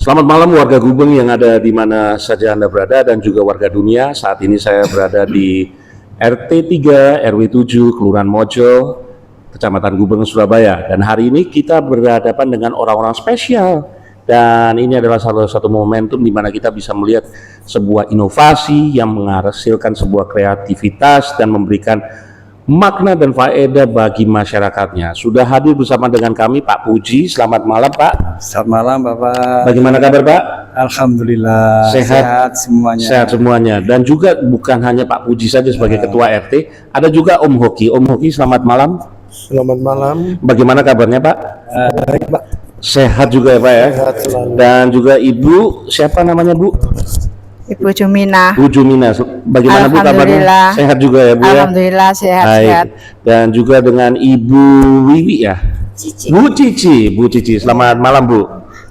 Selamat malam warga Gubeng yang ada di mana saja Anda berada dan juga warga dunia. Saat ini saya berada di RT 3 RW 7 Kelurahan Mojo, Kecamatan Gubeng, Surabaya. Dan hari ini kita berhadapan dengan orang-orang spesial. Dan ini adalah salah satu momentum di mana kita bisa melihat sebuah inovasi yang menghasilkan sebuah kreativitas dan memberikan makna dan faedah bagi masyarakatnya. Sudah hadir bersama dengan kami Pak Puji. Selamat malam Pak. Selamat malam Bapak. Bagaimana kabar Pak? Alhamdulillah sehat semuanya. Sehat semuanya. Dan juga bukan hanya Pak Puji saja sebagai Ketua RT, ada juga Om Hoki. Om Hoki, selamat malam. Selamat malam. Bagaimana kabarnya Pak? Baik Pak. Sehat juga ya Pak ya. Sehat selalu. Dan juga Ibu, siapa namanya Bu? Ibu Jumina. Bu Jumina. Bagaimana Bu kabarnya? Sehat juga ya Bu ya? Alhamdulillah sehat-sehat. Dan juga dengan Ibu Wiwi ya? Cici. Bu Cici. Bu Cici, selamat malam Bu.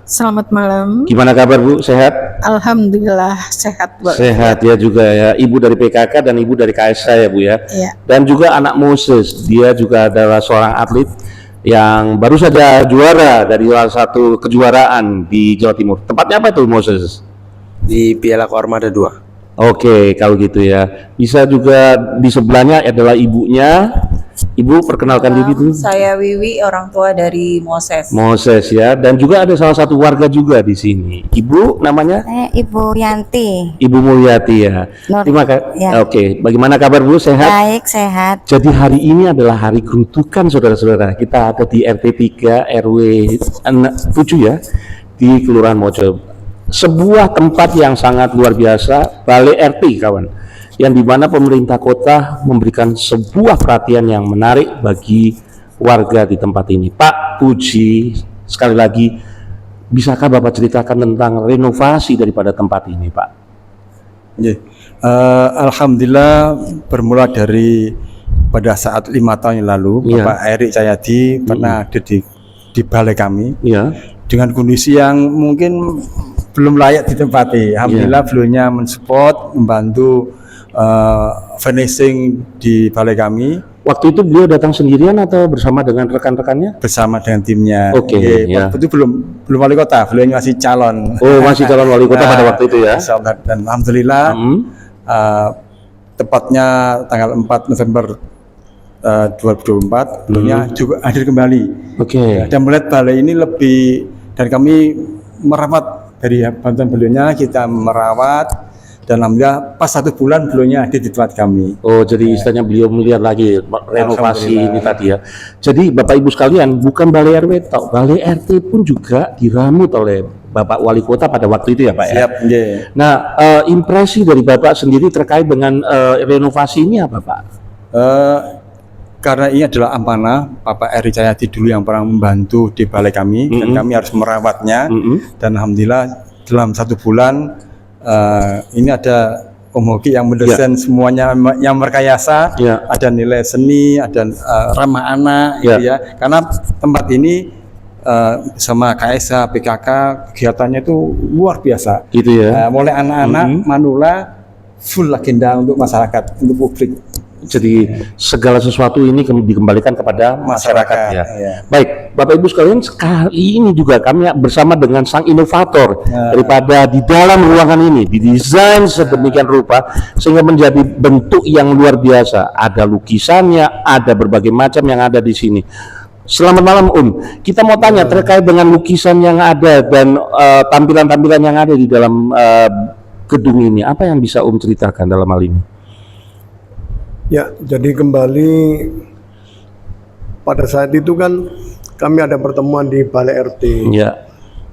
Selamat malam. Gimana kabar Bu? Sehat? Alhamdulillah sehat Bu. Sehat ya juga ya. Ibu dari PKK dan Ibu dari KSK ya Bu ya? Iya. Dan juga anak Moses, dia juga adalah seorang atlet yang baru saja juara dari salah satu kejuaraan di Jawa Timur. Tempatnya apa itu Moses? Di Piala Kormada 2. Oke, kalau gitu ya. Bisa juga di sebelahnya adalah ibunya. Ibu perkenalkan diri dulu. Saya Wiwi, orang tua dari Moses. Moses ya. Dan juga ada salah satu warga juga di sini. Ibu namanya? Saya Ibu Rianti. Ibu Mulyati ya. Nur. Terima kasih. Ya. Oke, bagaimana kabar Bu? Sehat? Baik, sehat. Jadi hari ini adalah hari kerutukan saudara-saudara. Kita ada di RT 3 RW 7 ya, di Kelurahan Mojo. Sebuah tempat yang sangat luar biasa, Balai RT kawan, yang dimana pemerintah kota memberikan sebuah perhatian yang menarik bagi warga di tempat ini. Pak Puji, sekali lagi, bisakah Bapak ceritakan tentang renovasi daripada tempat ini Pak? Alhamdulillah bermula dari pada saat 5 tahun yang lalu Bapak Erik Cahyadi pernah ada di balai kami dengan kondisi yang mungkin belum layak ditempati. Alhamdulillah beliaunya mensupport, membantu finishing di balai kami. Waktu itu beliau datang sendirian atau bersama dengan rekan-rekannya? Bersama dengan timnya. Oke. Waktu itu belum wali kota, beliau masih calon. Oh, masih calon wali kota pada waktu itu ya. Dan alhamdulillah tepatnya tanggal 4 November 2024 beliaunya juga hadir kembali. Oke. Dan melihat balai ini lebih, dan kami merawat dari bantuan beliaunya, kita merawat. Dan alhamdulillah pas 1 bulan beliaunya ada di tempat kami. Oh, jadi istilahnya beliau melihat lagi renovasi ini tadi ya. Jadi Bapak Ibu sekalian, bukan Balai RW, Balai RT pun juga diramut oleh Bapak Wali Kota pada waktu itu ya Pak ya. Siap, yeah. Nah, impresi dari Bapak sendiri terkait dengan renovasi ini apa Pak? Karena ini adalah amanah Bapak Erik Cahyadi dulu yang pernah membantu di balai kami, dan kami harus merawatnya. Dan alhamdulillah dalam 1 bulan ini ada Om Hoki yang mendesain semuanya yang berkayasa, ada nilai seni, ada ramah anak, gitu ya. Karena tempat ini sama KSA, PKK kegiatannya itu luar biasa. Gitu ya. Mulai anak-anak, manula, full agenda untuk masyarakat, untuk publik. Jadi segala sesuatu ini dikembalikan kepada masyarakat ya. Baik, Bapak Ibu sekalian, sekali ini juga kami bersama dengan sang inovator daripada di dalam ruangan ini didesain sedemikian rupa sehingga menjadi bentuk yang luar biasa. Ada lukisannya, ada berbagai macam yang ada di sini. Selamat malam Om. Kita mau tanya terkait dengan lukisan yang ada dan tampilan-tampilan yang ada di dalam gedung ini. Apa yang bisa Om ceritakan dalam hal ini? Ya, jadi kembali pada saat itu kan kami ada pertemuan di Balai RT. Ya.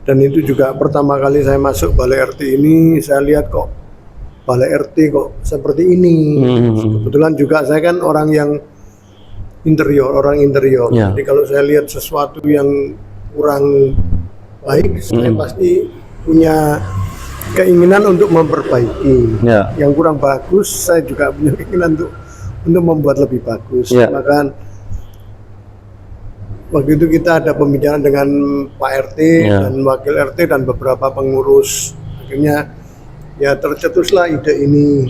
Dan itu juga pertama kali saya masuk Balai RT ini, saya lihat kok Balai RT kok seperti ini. Kebetulan juga saya kan orang yang orang interior. Jadi kalau saya lihat sesuatu yang kurang baik, saya pasti punya keinginan untuk memperbaiki. Yang kurang bagus, saya juga punya keinginan untuk membuat lebih bagus. Maka waktu itu kita ada pembicaraan dengan Pak RT dan Wakil RT dan beberapa pengurus. Akhirnya ya tercetuslah ide ini.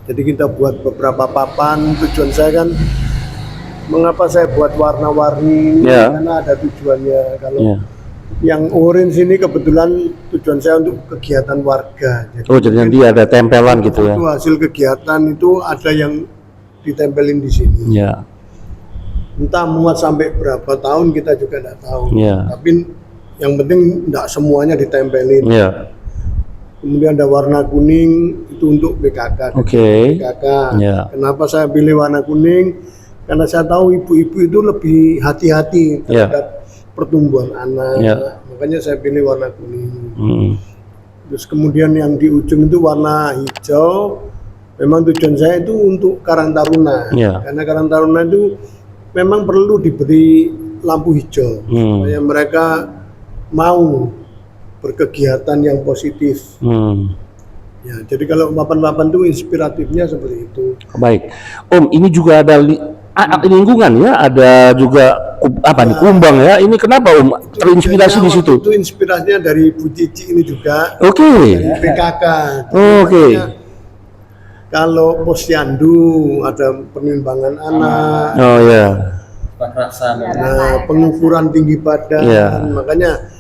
Jadi kita buat beberapa papan. Tujuan saya kan, mengapa saya buat warna-warni, karena ada tujuannya. Kalau Yang orange ini kebetulan tujuan saya untuk kegiatan warga. Jadi nanti ada tempelan gitu ya. Itu hasil kegiatan itu ada yang ditempelin di sini. Ya. Entah muat sampai berapa tahun kita juga tidak tahu. Ya. Tapi yang penting tidak semuanya ditempelin. Ya. Kemudian ada warna kuning itu untuk PKK. Oke. PKK. Ya. Kenapa saya pilih warna kuning? Karena saya tahu ibu-ibu itu lebih hati-hati terhadap pertumbuhan anak. Ya. Makanya saya pilih warna kuning. Terus kemudian yang di ujung itu warna hijau. Memang tujuan saya itu untuk Karang Taruna. Ya. Karena Karang Taruna itu memang perlu diberi lampu hijau supaya mereka mau berkegiatan yang positif. Ya, jadi kalau papan-papan itu inspiratifnya seperti itu. Baik, Om, ini juga ada lingkungan ya, ada juga kumbang ya. Ini kenapa Om terinspirasi di situ? Itu inspirasinya dari Bu Cici ini juga. Oke. Dari PKK. Oke. Kalau posyandu ada penimbangan anak. Oh ya. Nah, pengukuran tinggi badan. Ya. Makanya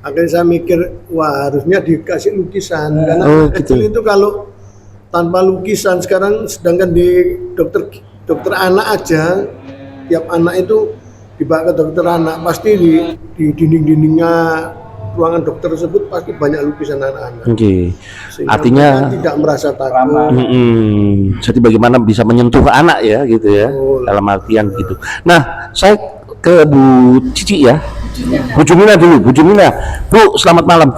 akhirnya saya mikir, wah harusnya dikasih lukisan karena anak kecil itu kalau tanpa lukisan sekarang, sedangkan di dokter anak aja, tiap anak itu dibawa ke dokter anak pasti di dinding-dindingnya ruangan dokter tersebut pasti banyak lukisan anak-anak. Oke. Sehingga Artinya mereka tidak merasa takut. jadi bagaimana bisa menyentuh anak ya gitu ya, dalam artian gitu. Nah, saya ke Bu Cici ya. Bu Jumina dulu, Bu Jumina. Bu, selamat malam.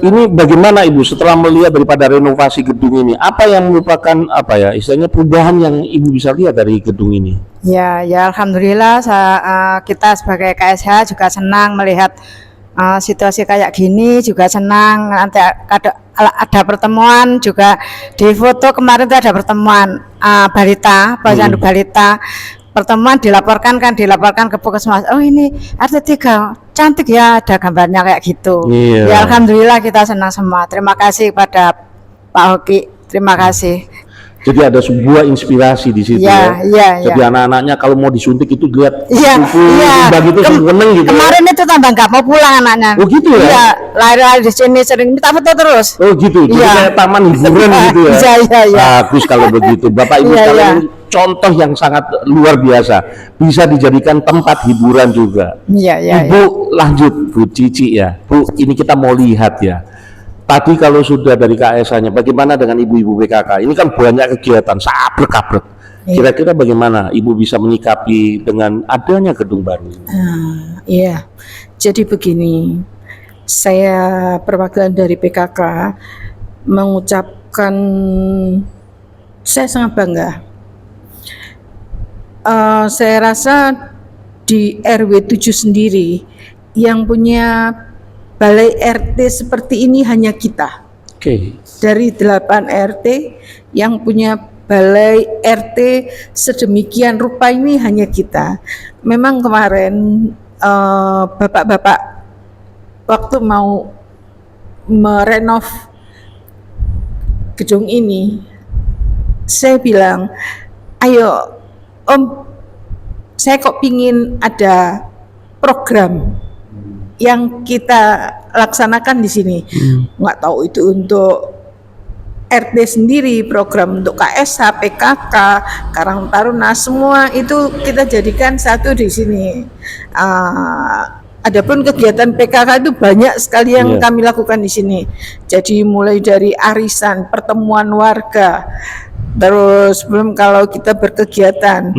Ini bagaimana Ibu setelah melihat daripada renovasi gedung ini? Apa yang merupakan istilahnya perubahan yang Ibu bisa lihat dari gedung ini? Ya, alhamdulillah kita sebagai KSH juga senang melihat situasi kayak gini, juga senang. Nanti ada pertemuan juga di foto kemarin itu ada pertemuan balita, posyandu balita. Pertemuan dilaporkan ke Puskesmas. Oh ini RT 3 cantik ya, ada gambarnya kayak gitu. Iya. Ya alhamdulillah kita senang semua. Terima kasih pada Pak Hoki. Terima kasih. Jadi ada sebuah inspirasi di situ ya. Jadi anak-anaknya kalau mau disuntik itu lihat gitu seneng gitu. Kemarin itu tambah nggak mau pulang anaknya. Oh gitu ya? Iya, lari-lari di sini sering minta foto terus. Oh gitu. Jadi kayak taman hiburan gitu ya. Iya. Bagus kalau begitu. Bapak Ibu sekalian, contoh yang sangat luar biasa. Bisa dijadikan tempat hiburan juga. Iya. Ibu lanjut, Bu Cici ya. Bu, ini kita mau lihat ya. Tadi kalau sudah dari KSH-nya, bagaimana dengan ibu-ibu PKK? Ini kan banyak kegiatan, sabrek-kabrek. Kira-kira bagaimana Ibu bisa menyikapi dengan adanya gedung baru ini? Iya, jadi begini, saya perwakilan dari PKK mengucapkan saya sangat bangga. Saya rasa di RW 7 sendiri yang punya balai RT seperti ini hanya kita. Oke. Dari 8 RT yang punya balai RT sedemikian rupa ini hanya kita. Memang kemarin bapak-bapak waktu mau merenov gedung ini, saya bilang, ayo Om, saya kok pingin ada program yang kita laksanakan di sini. Nggak tahu itu untuk RT sendiri, program untuk KSH, PKK, Karang Taruna, semua itu kita jadikan satu di sini. Adapun kegiatan PKK itu banyak sekali yang kami lakukan di sini. Jadi mulai dari arisan, pertemuan warga, terus belum kalau kita berkegiatan,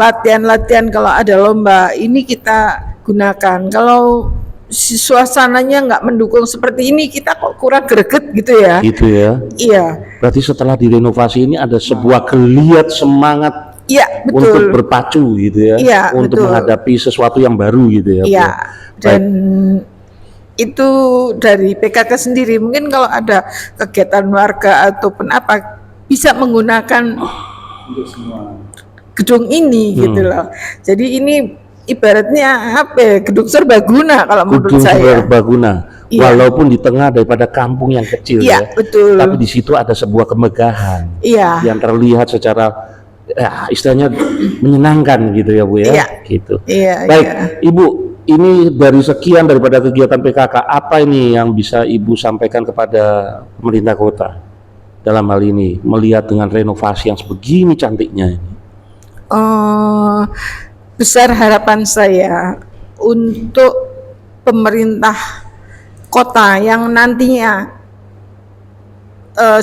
latihan-latihan kalau ada lomba, ini kita gunakan. Kalau suasananya nggak mendukung seperti ini, kita kok kurang greget gitu ya. Gitu ya. Iya. Berarti setelah direnovasi ini ada sebuah geliat semangat untuk berpacu gitu ya. Iya, untuk betul. menghadapi sesuatu yang baru gitu ya. Iya. Dan itu dari PKK sendiri, mungkin kalau ada kegiatan warga ataupun apa bisa menggunakan gedung ini gitu loh. Jadi ini ibaratnya gedung serbaguna kalau menurut gedung saya. Serbaguna. Walaupun di tengah daripada kampung yang kecil ya. Betul. Tapi di situ ada sebuah kemegahan. Yang terlihat secara istilahnya menyenangkan gitu ya Bu ya. Gitu. Baik, Ibu, ini dari sekian daripada kegiatan PKK, apa ini yang bisa Ibu sampaikan kepada pemerintah kota dalam hal ini, melihat dengan renovasi yang sebegini cantiknya ini? Besar harapan saya untuk pemerintah kota yang nantinya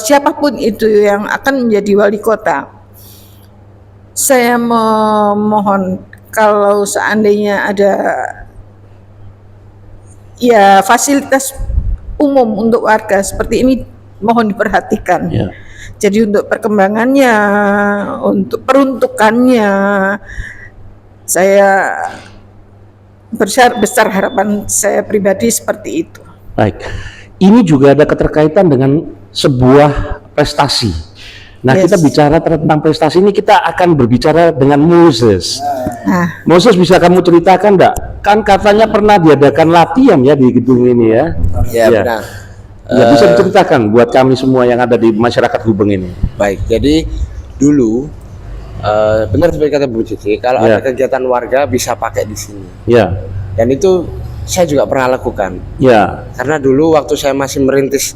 siapapun itu yang akan menjadi wali kota, saya memohon kalau seandainya ada ya fasilitas umum untuk warga seperti ini, mohon diperhatikan. Ya. Jadi untuk perkembangannya, untuk peruntukannya, saya besar harapan saya pribadi seperti itu. Baik, ini juga ada keterkaitan dengan sebuah prestasi. Nah, Yes. kita bicara tentang prestasi ini, kita akan berbicara dengan Moses. Nah, Moses, bisa kamu ceritakan enggak? Kan katanya pernah diadakan latihan ya di gedung ini ya? Ya, Ya. benar. Ya, bisa diceritakan buat kami semua yang ada di masyarakat Gubeng ini. Baik, jadi dulu benar seperti kata Bu Cici, kalau Ya. ada kegiatan warga bisa pakai di sini. Ya, Dan itu saya juga pernah lakukan. ya, Karena dulu waktu saya masih merintis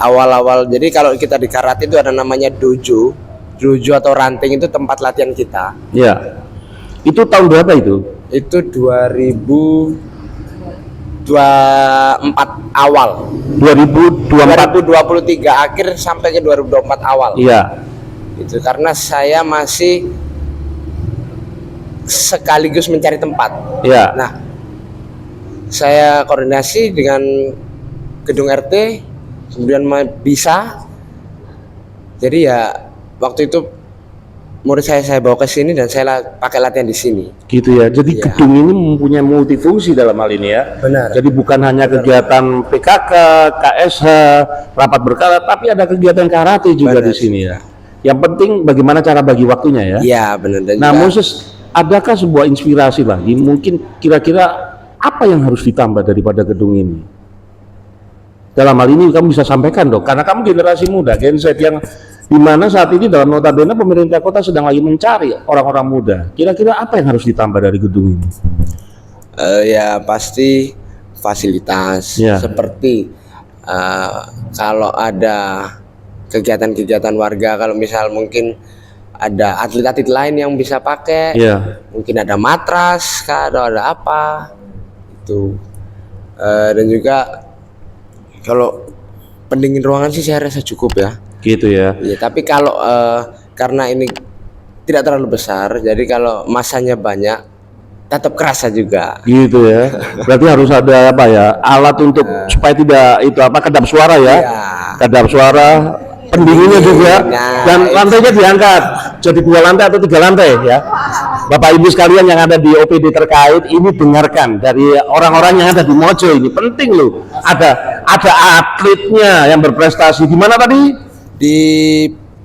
awal-awal, jadi kalau kita di karate itu ada namanya dojo. Dojo atau ranting itu tempat latihan kita. ya. Itu tahun berapa itu? Itu 2024 awal. 2024. 2023 akhir sampai ke 2024 awal. Iya, Itu karena saya masih sekaligus mencari tempat. iya. Nah, saya koordinasi dengan gedung RT, kemudian bisa. Jadi ya waktu itu murid saya bawa ke sini dan saya pakai latihan di sini. Gitu ya. Jadi Iya. gedung ini mempunyai multifungsi dalam hal ini ya. Benar. Jadi bukan hanya kegiatan PKK, KSH, rapat berkala, tapi ada kegiatan karate juga Benar. di sini ya. Yang penting bagaimana cara bagi waktunya ya. Iya, benar. Dan Nah, juga Moses, adakah sebuah inspirasi lagi? Mungkin kira-kira apa yang harus ditambah daripada gedung ini? Dalam hal ini kamu bisa sampaikan dong, karena kamu generasi muda, Gen Z yang dimana saat ini dalam notabene pemerintah kota sedang lagi mencari orang-orang muda. Kira-kira apa yang harus ditambah dari gedung ini? ya pasti fasilitas Iya. seperti kalau ada kegiatan-kegiatan warga, kalau misal mungkin ada atlet-atlet lain yang bisa pakai, Iya, mungkin ada matras kah, atau ada apa itu. Dan juga kalau pendingin ruangan sih saya rasa cukup ya. gitu ya. Ya, tapi kalau karena ini tidak terlalu besar, jadi kalau masanya banyak tetap kerasa juga. Gitu ya. Berarti harus ada apa ya? Alat untuk supaya tidak itu apa, kedap suara ya. Ya. Kedap suara, pendinginnya juga, Nah, dan lantainya diangkat jadi 2 lantai atau 3 lantai ya. Bapak Ibu sekalian yang ada di OPD terkait ini, dengarkan dari orang-orang yang ada di Mojo ini, penting loh. Ada atletnya yang berprestasi di mana tadi? Di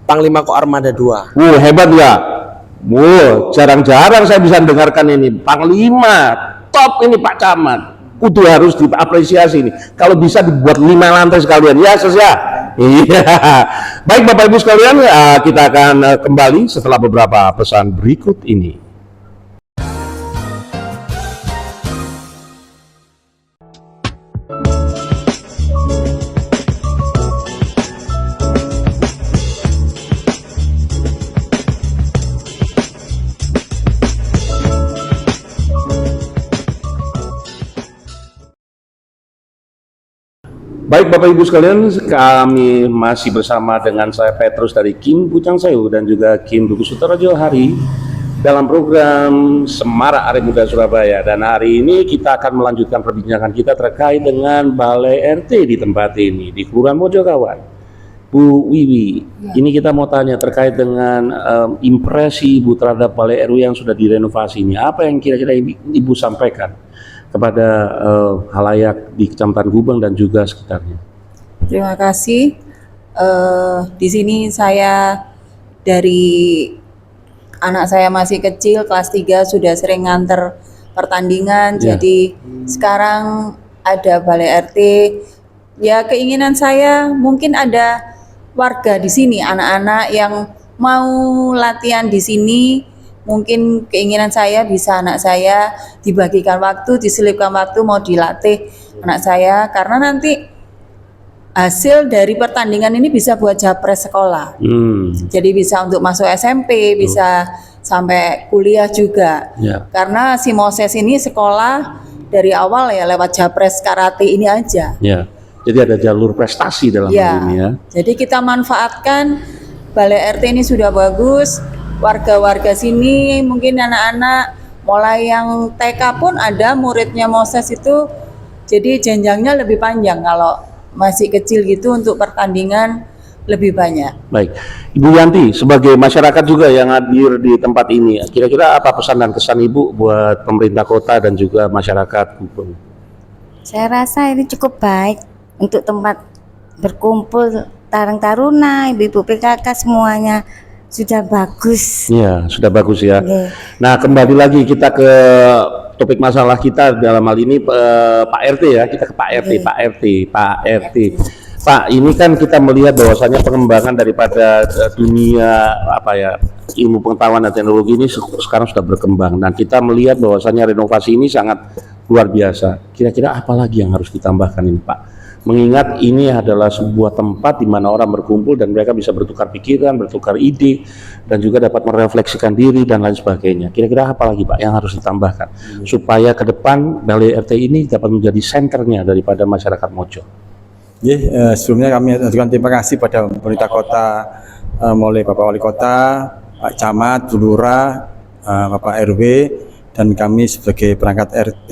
Panglima Koarmada 2. Hebat ya. Jarang-jarang saya bisa dengarkan ini. Panglima top ini Pak Camat. Kudu harus diapresiasi ini. Kalau bisa dibuat 5 lantai sekalian ya, Sus ya. Iya. Baik Bapak Ibu sekalian, kita akan kembali setelah beberapa pesan berikut ini. Baik Bapak Ibu sekalian, kami masih bersama dengan saya Petrus dari Kim Pucang Sewu dan juga Kim Duku Suterojo Hari dalam program Semarak Arek Muda Surabaya. Dan hari ini kita akan melanjutkan perbincangan kita terkait dengan Balai RT di tempat ini di Kelurahan Mojokawan. Bu Wiwi, ini kita mau tanya terkait dengan impresi Ibu terhadap Balai RW yang sudah direnovasi ini. Apa yang kira-kira Ibu sampaikan kepada halayak di Kecamatan Gubeng dan juga sekitarnya? Terima kasih. Di sini saya dari anak saya masih kecil, kelas 3 sudah sering nganter pertandingan. Ya. Jadi sekarang ada Balai RT. Ya, keinginan saya mungkin ada warga di sini, anak-anak yang mau latihan di sini, mungkin keinginan saya bisa anak saya dibagikan waktu, diselipkan waktu mau dilatih anak saya, karena nanti hasil dari pertandingan ini bisa buat japres sekolah. Jadi bisa untuk masuk SMP, bisa sampai kuliah juga. Karena si Moses ini sekolah dari awal ya lewat japres karate ini aja. Jadi ada jalur prestasi dalam hal ini ya. Jadi kita manfaatkan Balai RT ini sudah bagus. Warga-warga sini mungkin anak-anak mulai yang TK pun ada muridnya Moses itu. Jadi jenjangnya lebih panjang, kalau masih kecil gitu untuk pertandingan lebih banyak. Baik, Ibu Yanti sebagai masyarakat juga yang hadir di tempat ini, kira-kira apa pesan dan kesan Ibu buat pemerintah kota dan juga masyarakat Gubeng? Saya rasa ini cukup baik untuk tempat berkumpul Karang Taruna, ibu-ibu PKK semuanya sudah bagus. Iya, sudah bagus ya. Nah, kembali lagi kita ke topik masalah kita dalam hal ini Pak RT ya, kita ke Pak RT, Pak RT. Pak, ini kan kita melihat bahwasanya pengembangan daripada dunia ilmu pengetahuan dan teknologi ini sekarang sudah berkembang, dan kita melihat bahwasanya renovasi ini sangat luar biasa. Kira-kira apa lagi yang harus ditambahkan ini, Pak? Mengingat ini adalah sebuah tempat di mana orang berkumpul dan mereka bisa bertukar pikiran, bertukar ide, dan juga dapat merefleksikan diri dan lain sebagainya. Kira-kira apa lagi, Pak, yang harus ditambahkan supaya ke depan Balai RT ini dapat menjadi senternya daripada masyarakat Mojo? Sebelumnya kami aturkan terima kasih pada pemerintah kota, mulai Bapak Wali Kota, Pak Camat, Bu Lurah, Bapak RW, dan kami sebagai perangkat RT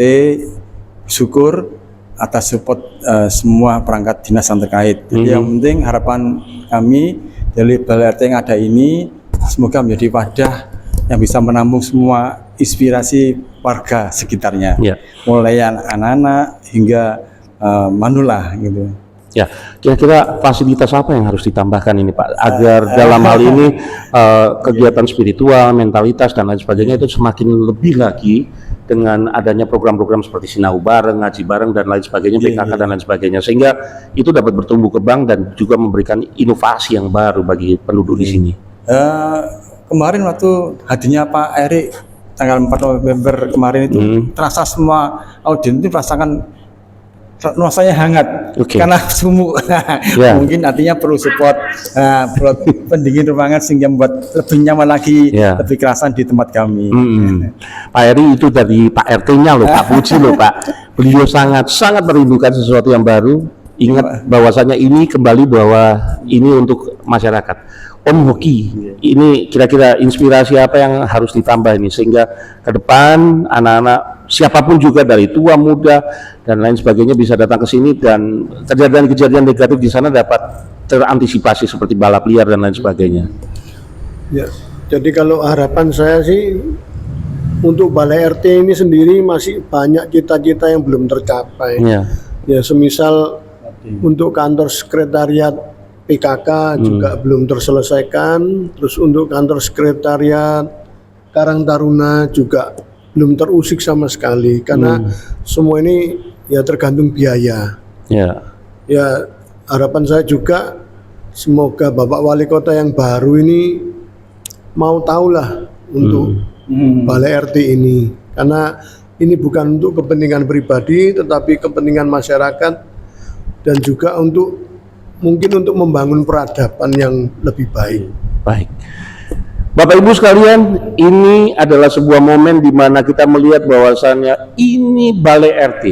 bersyukur atas support semua perangkat dinas yang terkait. Jadi yang penting harapan kami dari Balai RT yang ada ini semoga menjadi wadah yang bisa menampung semua inspirasi warga sekitarnya, mulai anak-anak hingga manula gitu. Ya, kira-kira fasilitas apa yang harus ditambahkan ini, Pak, agar dalam hal ini kegiatan spiritual, mentalitas dan lain sebagainya itu semakin lebih lagi dengan adanya program-program seperti sinau bareng, ngaji bareng dan lain sebagainya, PKK dan lain sebagainya, sehingga itu dapat bertumbuh kembang dan juga memberikan inovasi yang baru bagi penduduk di sini. Kemarin waktu hadirnya Pak Erik tanggal 4 November kemarin itu terasa semua audien itu merasakan nuansanya hangat karena sumuk. Mungkin artinya perlu support pendingin ruangan sehingga membuat lebih nyaman lagi, lebih kerasan di tempat kami. Pak Eri itu dari Pak RT-nya loh, Pak Puji loh, Pak. Beliau sangat merindukan sesuatu yang baru. Ingat bahwasanya ini kembali bahwa ini untuk masyarakat. Om Hoki, ini kira-kira inspirasi apa yang harus ditambah ini sehingga ke depan anak-anak siapapun juga dari tua muda dan lain sebagainya bisa datang ke sini dan kejadian-kejadian negatif di sana dapat terantisipasi seperti balap liar dan lain sebagainya. Ya, jadi kalau harapan saya sih untuk Balai RT ini sendiri masih banyak cita-cita yang belum tercapai. Ya, semisal untuk kantor sekretariat PKK juga belum terselesaikan, terus untuk kantor sekretariat Karang Taruna juga belum terusik sama sekali karena semua ini ya tergantung biaya. Ya, harapan saya juga semoga Bapak Wali Kota yang baru ini mau tahulah untuk Balai RT ini, karena ini bukan untuk kepentingan pribadi tetapi kepentingan masyarakat dan juga mungkin untuk membangun peradaban yang lebih baik. Baik. Bapak Ibu sekalian, ini adalah sebuah momen di mana kita melihat bahwasannya ini Balai RT.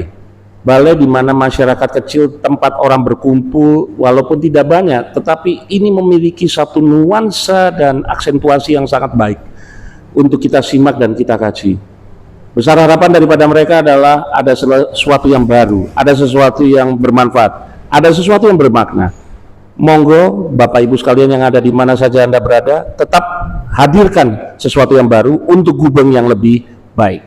Balai di mana masyarakat kecil, tempat orang berkumpul walaupun tidak banyak, tetapi ini memiliki satu nuansa dan aksentuasi yang sangat baik untuk kita simak dan kita kaji. Besar harapan daripada mereka adalah ada sesuatu yang baru, ada sesuatu yang bermanfaat, ada sesuatu yang bermakna. Monggo Bapak Ibu sekalian yang ada di mana saja Anda berada, tetap hadirkan sesuatu yang baru untuk Gubeng yang lebih baik.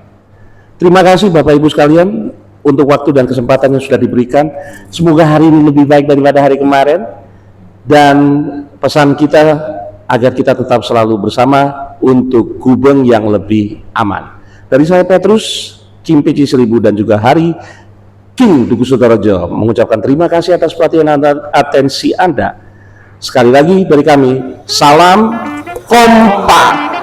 Terima kasih Bapak Ibu sekalian untuk waktu dan kesempatan yang sudah diberikan. Semoga hari ini lebih baik daripada hari kemarin, dan pesan kita agar kita tetap selalu bersama untuk Gubeng yang lebih aman. Dari saya Petrus, Kim PC 1000 dan juga Hari King Duku Sutorejo mengucapkan terima kasih atas perhatian dan atensi Anda. Sekali lagi dari kami, salam kompak.